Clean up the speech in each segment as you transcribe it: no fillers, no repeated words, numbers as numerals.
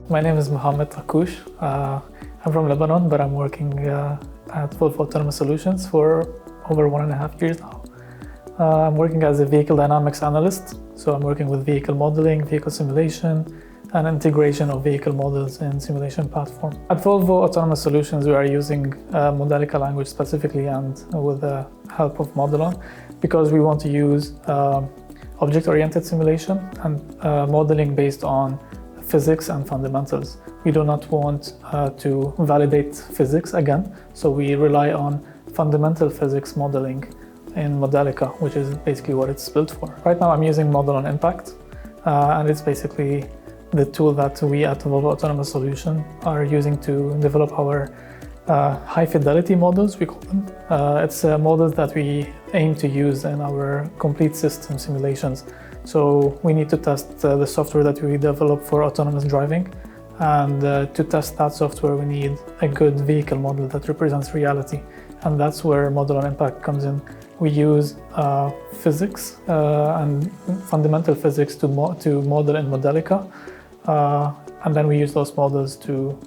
My name is Mohamed Takkoush. I'm from Lebanon, but I'm working at Volvo Autonomous Solutions for over 1.5 years now. I'm working as a vehicle Dynamics Analyst, so I'm working with vehicle modeling, vehicle simulation, and integration of vehicle models in simulation platform. At Volvo Autonomous Solutions, we are using Modelica language specifically and with the help of Modelon because we want to use object-oriented simulation and modeling based on physics and fundamentals. We do not want to validate physics again, so we rely on fundamental physics modeling in Modelica, which is basically what it's built for. Right now I'm using Modelon Impact, and it's basically the tool that we at Volvo Autonomous Solutions are using to develop our high fidelity models, we call them. It's models that we aim to use in our complete system simulations. So we need to test the software that we develop for autonomous driving, and to test that software we need a good vehicle model that represents reality, and that's where Modelon Impact comes in. We use physics and fundamental physics to model in Modelica, and then we use those models to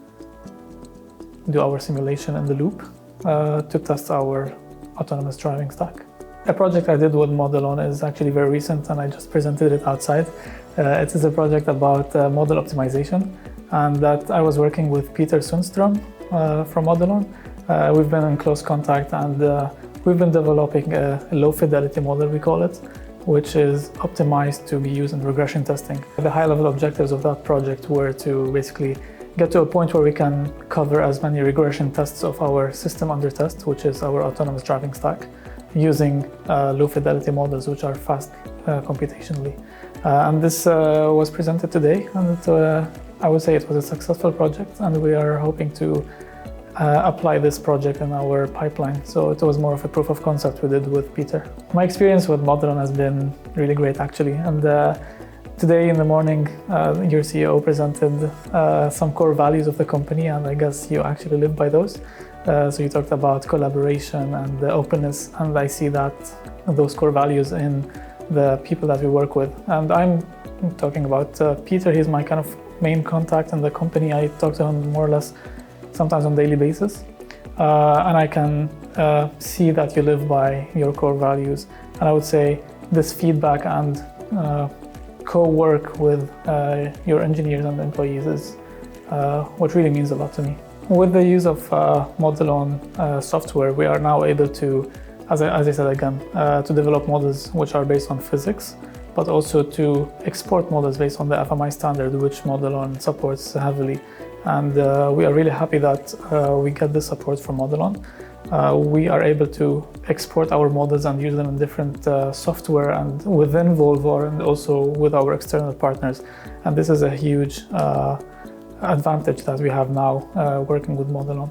do our simulation in the loop to test our autonomous driving stack. A project I did with Modelon is actually very recent, and I just presented it outside. It is a project about model optimization, and that I was working with Peter Sundström from Modelon. We've been in close contact, and we've been developing a low fidelity model, we call it, which is optimized to be used in regression testing. The high-level objectives of that project were to basically get to a point where we can cover as many regression tests of our system under test, which is our autonomous driving stack, using low fidelity models which are fast computationally. And this was presented today, and I would say it was a successful project, and we are hoping to apply this project in our pipeline. So it was more of a proof of concept we did with Peter. My experience with Modelon has been really great actually, and today in the morning your CEO presented some core values of the company, and I guess you actually live by those. So you talked about collaboration and openness, and I see that those core values in the people that we work with. And I'm talking about Peter. He's my kind of main contact in the company. I talk to him more or less sometimes on a daily basis, and I can see that you live by your core values. And I would say this feedback and co-work with your engineers and employees is what really means a lot to me. With the use of Modelon software, we are now able to, as I said again, to develop models which are based on physics, but also to export models based on the FMI standard, which Modelon supports heavily. And we are really happy that we get this support from Modelon. We are able to export our models and use them in different software and within Volvo, and also with our external partners. And this is a huge advantage that we have now working with Modelon.